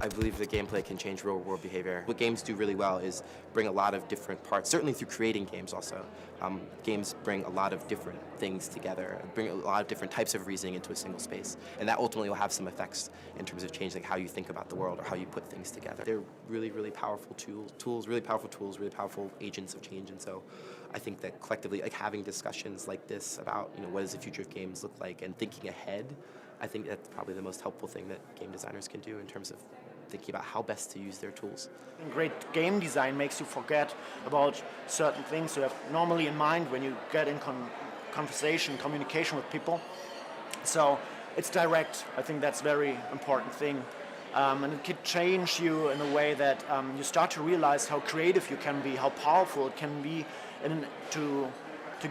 believe the gameplay can change real-world behavior. What games do really well is bring a lot of different parts, certainly through creating games also. Games bring a lot of different things together, bring a lot of different types of reasoning into a single space, and that ultimately will have some effects in terms of changing how you think about the world or how you put things together. They're really, really powerful really powerful agents of change, and so I think that collectively, like having discussions like this about, what does the future of games look like and thinking ahead, I think that's probably the most helpful thing that game designers can do in terms of thinking about how best to use their tools. Great game design makes you forget about certain things you have normally in mind when you get in communication with people. So it's direct. I think that's a very important thing. And it can change you in a way that you start to realize how creative you can be, how powerful it can be to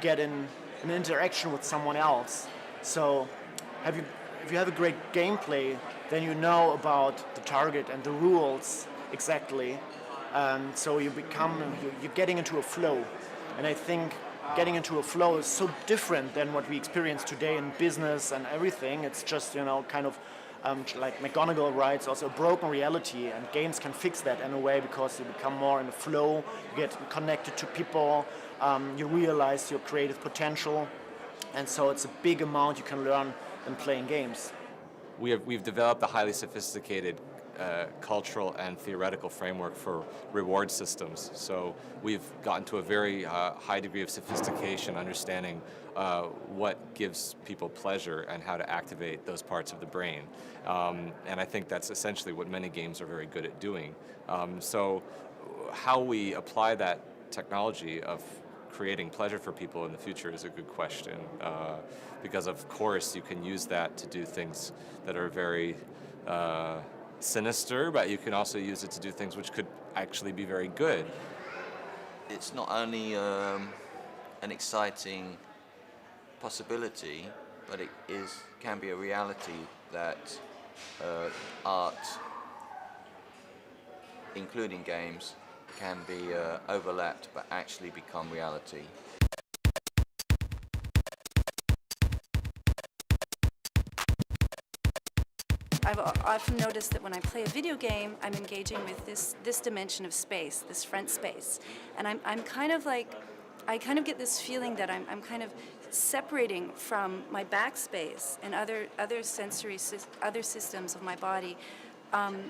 get in an interaction with someone else. So if you have a great gameplay, then you know about the target and the rules exactly. So you're getting into a flow. And I think getting into a flow is so different than what we experience today in business and everything. It's just, kind of like McGonagall writes, also a broken reality, and games can fix that in a way because you become more in a flow, you get connected to people, you realize your creative potential, and so it's a big amount you can learn in playing games. We've developed a highly sophisticated cultural and theoretical framework for reward systems. So we've gotten to a very high degree of sophistication, understanding what gives people pleasure and how to activate those parts of the brain. And I think that's essentially what many games are very good at doing. So how we apply that technology of creating pleasure for people in the future is a good question, because of course you can use that to do things that are very sinister, but you can also use it to do things which could actually be very good. It's not only an exciting possibility, but it can be a reality that art, including games, can be overlapped but actually become reality. I've often noticed that when I play a video game, I'm engaging with this dimension of space, this front space, and I'm kind of like, I kind of get this feeling that I'm kind of separating from my back space and other systems of my body.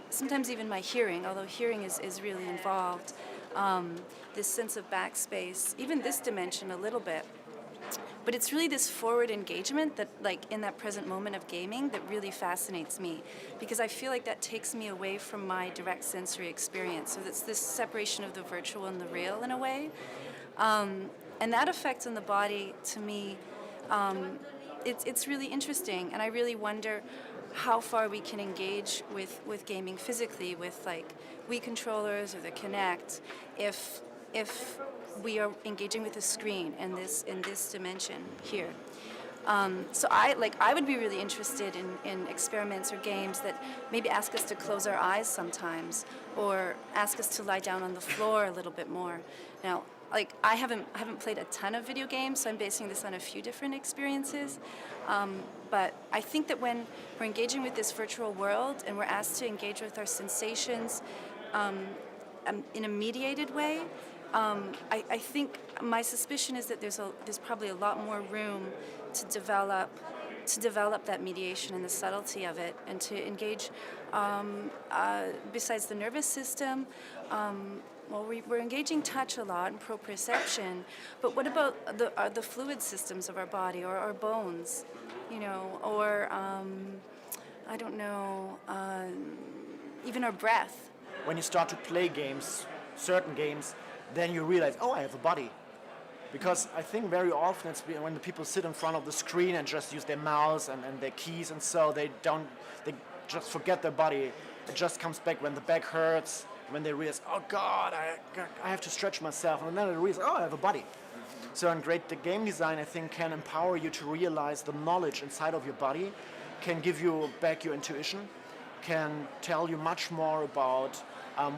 Sometimes even my hearing, although hearing is really involved. This sense of backspace, even this dimension a little bit. But it's really this forward engagement that, like, in that present moment of gaming that really fascinates me, because I feel like that takes me away from my direct sensory experience. So it's this separation of the virtual and the real in a way. And that effect on the body, to me, it's really interesting, and I really wonder how far we can engage with gaming physically, with like Wii controllers or the Kinect, if we are engaging with a screen in this dimension here. So I would be really interested in experiments or games that maybe ask us to close our eyes sometimes, or ask us to lie down on the floor a little bit more. Now, like I haven't played a ton of video games, so I'm basing this on a few different experiences. But I think that when we're engaging with this virtual world and we're asked to engage with our sensations in a mediated way, I think my suspicion is that there's probably a lot more room to develop that mediation and the subtlety of it, and to engage besides the nervous system. We're engaging touch a lot and proprioception, but what about the fluid systems of our body, or our bones, or I don't know, even our breath. When you start to play games, certain games, then you realize, oh, I have a body. Because I think very often it's when the people sit in front of the screen and just use their mouse and their keys, and so they just forget their body. It just comes back when the back hurts, when they realize, oh God, I have to stretch myself, and then they realize, oh, I have a body. So the game design, I think, can empower you to realize the knowledge inside of your body, can give you back your intuition, can tell you much more about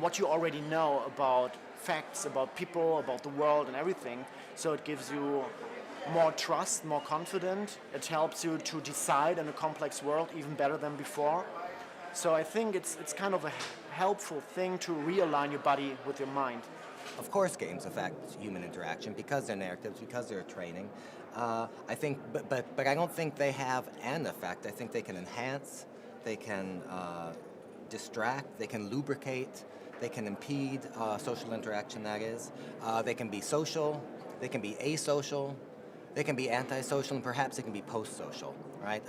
what you already know about facts, about people, about the world and everything. So it gives you more trust, more confidence. It helps you to decide in a complex world even better than before. So I think it's kind of a helpful thing to realign your body with your mind. Of course, games affect human interaction because they're narratives, because they're training. I think, but I don't think they have an effect. I think they can enhance, they can distract, they can lubricate, they can impede social interaction. That is, they can be social, they can be asocial, they can be antisocial, and perhaps they can be post-social. Right?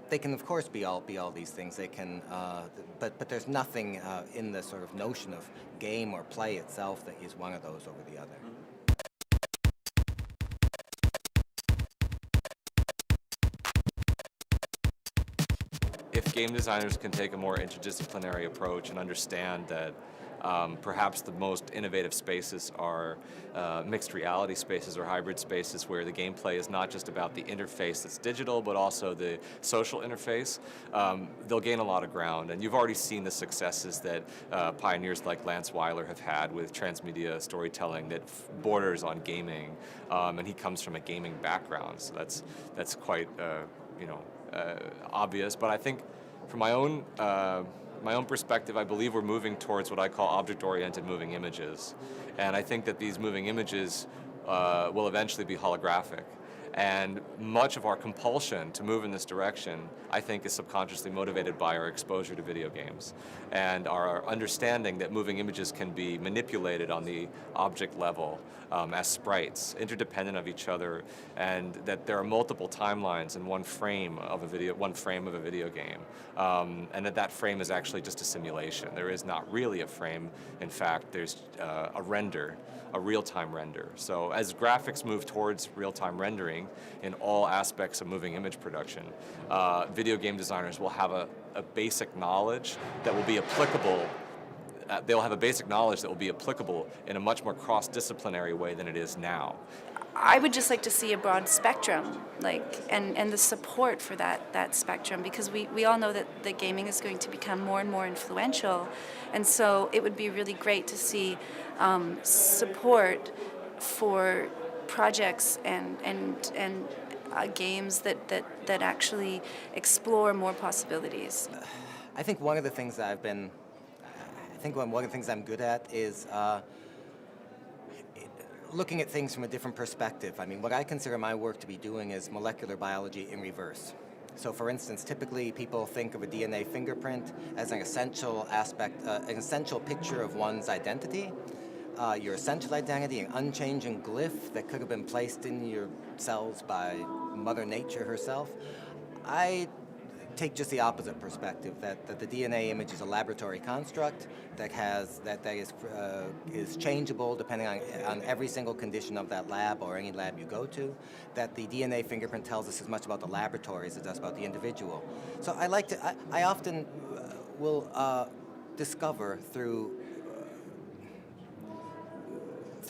They can, of course, be all these things. They can, but there's nothing in the sort of notion of game or play itself that is one of those over the other. If game designers can take a more interdisciplinary approach and understand that perhaps the most innovative spaces are mixed reality spaces or hybrid spaces where the gameplay is not just about the interface that's digital, but also the social interface, they'll gain a lot of ground. And you've already seen the successes that pioneers like Lance Weiler have had with transmedia storytelling that borders on gaming, and he comes from a gaming background, so that's quite obvious. But I think from my own perspective, I believe we're moving towards what I call object-oriented moving images. And I think that these moving images will eventually be holographic. And much of our compulsion to move in this direction, I think, is subconsciously motivated by our exposure to video games and our understanding that moving images can be manipulated on the object level as sprites, interdependent of each other, and that there are multiple timelines in one frame of a video game, and that frame is actually just a simulation. There is not really a frame. In fact, there's a render, a real-time render. So as graphics move towards real-time rendering in all aspects of moving image production, video game designers will have a basic knowledge that will be applicable. They'll have a basic knowledge that will be applicable in a much more cross-disciplinary way than it is now. I would just like to see a broad spectrum, and the support for that spectrum, because we all know that the gaming is going to become more and more influential, and so it would be really great to see support for projects and games that actually explore more possibilities. I think one of the things that one of the things I'm good at is looking at things from a different perspective. I mean, what I consider my work to be doing is molecular biology in reverse. So, for instance, typically people think of a DNA fingerprint as an essential aspect, an essential picture of one's identity. Your essential identity, an unchanging glyph that could have been placed in your cells by Mother Nature herself. I take just the opposite perspective, that the DNA image is a laboratory construct that is changeable depending on every single condition of that lab or any lab you go to, that the DNA fingerprint tells us as much about the laboratory as it does about the individual. So I often will discover through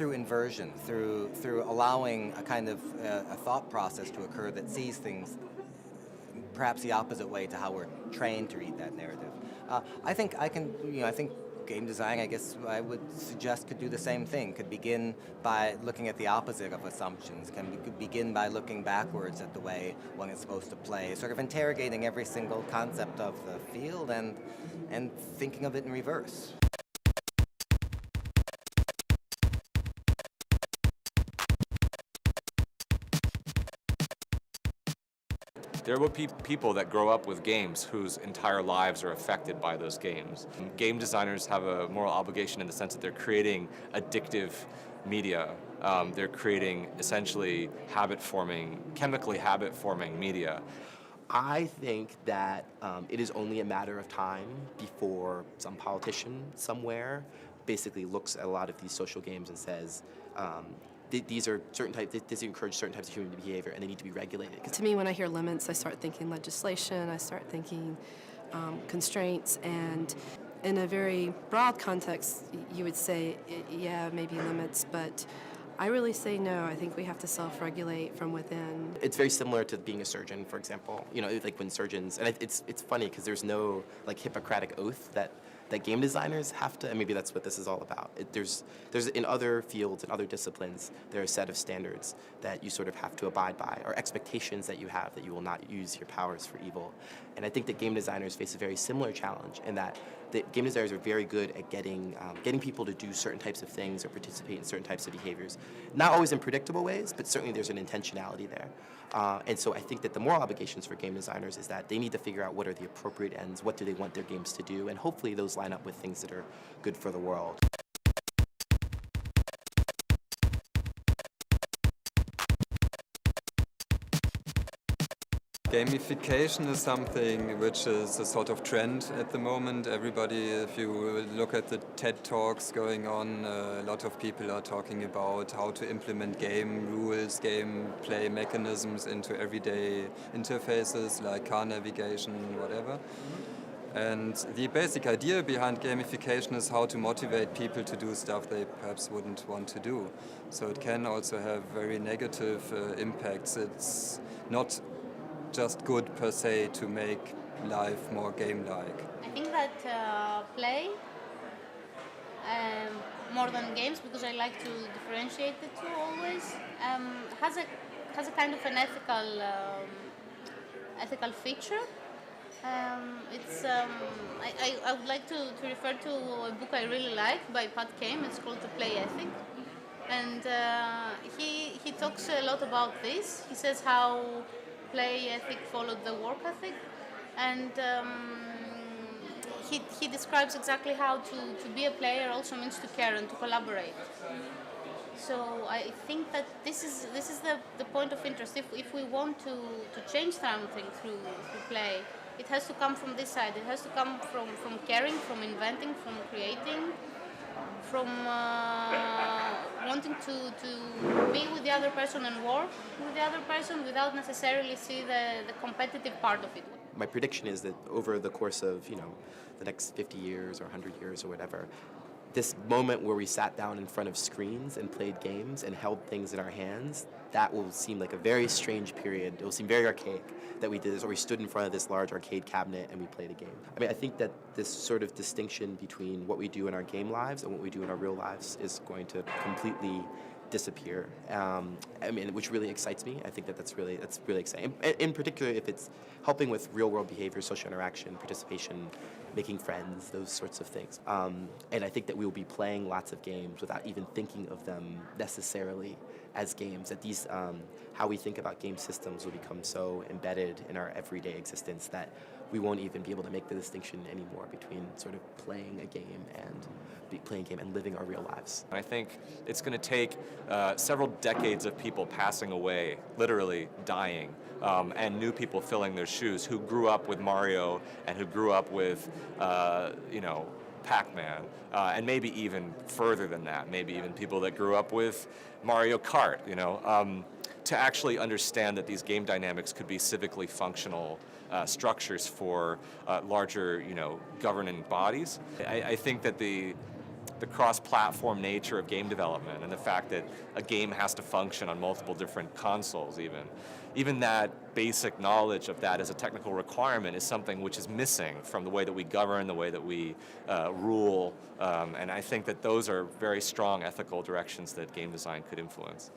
inversion, through allowing a kind of a thought process to occur that sees things perhaps the opposite way to how we're trained to read that narrative. I think game design, I guess I would suggest, could do the same thing, could begin by looking at the opposite of assumptions, could begin by looking backwards at the way one is supposed to play, sort of interrogating every single concept of the field and thinking of it in reverse. There will be people that grow up with games whose entire lives are affected by those games. Game designers have a moral obligation in the sense that they're creating addictive media. They're creating essentially chemically habit-forming media. I think that it is only a matter of time before some politician somewhere basically looks at a lot of these social games and says, these are certain types. These encourage certain types of human behavior, and they need to be regulated. To me, when I hear limits, I start thinking legislation. I start thinking constraints, and in a very broad context, you would say, yeah, maybe limits, but I really say no. I think we have to self-regulate from within. It's very similar to being a surgeon, for example. You know, like when surgeons, and it's funny because there's no like Hippocratic oath that that game designers have to, and maybe that's what this is all about. There's in other fields and other disciplines, there are a set of standards that you sort of have to abide by, or expectations that you have that you will not use your powers for evil. And I think that game designers face a very similar challenge in that the game designers are very good at getting people to do certain types of things or participate in certain types of behaviors. Not always in predictable ways, but certainly there's an intentionality there. And so I think that the moral obligations for game designers is that they need to figure out what are the appropriate ends, what do they want their games to do, and hopefully those line up with things that are good for the world. Gamification is something which is a sort of trend at the moment. Everybody, if you look at the TED Talks going on, a lot of people are talking about how to implement game rules, game play mechanisms into everyday interfaces like car navigation, whatever. And the basic idea behind gamification is how to motivate people to do stuff they perhaps wouldn't want to do. So it can also have very negative impacts. It's not just good per se to make life more game-like. I think that play, more than games, because I like to differentiate the two always, has a kind of an ethical feature. I would like to refer to a book I really like by Pat Kame. It's called The Play Ethic, and he talks a lot about this. He says how play ethic followed the work ethic, and he describes exactly how to be a player also means to care and to collaborate. So I think that this is the point of interest. If we want to change something through play, it has to come from this side. It has to come from caring, from inventing, from creating, from wanting to be with the other person and work with the other person without necessarily see the competitive part of it. My prediction is that over the course of, the next 50 years or 100 years or whatever, this moment where we sat down in front of screens and played games and held things in our hands, that will seem like a very strange period. It will seem very archaic that we did this, or we stood in front of this large arcade cabinet and we played a game. I mean, I think that this sort of distinction between what we do in our game lives and what we do in our real lives is going to completely disappear. Which really excites me. I think that's really exciting. In particular, if it's helping with real-world behavior, social interaction, participation, making friends, those sorts of things. And I think that we will be playing lots of games without even thinking of them necessarily as games. That these, how we think about game systems will become so embedded in our everyday existence that we won't even be able to make the distinction anymore between sort of playing a game and living our real lives. I think it's going to take several decades of people passing away, literally dying, and new people filling their shoes who grew up with Mario and who grew up with, Pac-Man, and maybe even further than that, maybe even people that grew up with Mario Kart, to actually understand that these game dynamics could be civically functional structures for larger, governing bodies. I think that the cross-platform nature of game development and the fact that a game has to function on multiple different consoles even that basic knowledge of that as a technical requirement is something which is missing from the way that we govern, the way that we rule, and I think that those are very strong ethical directions that game design could influence.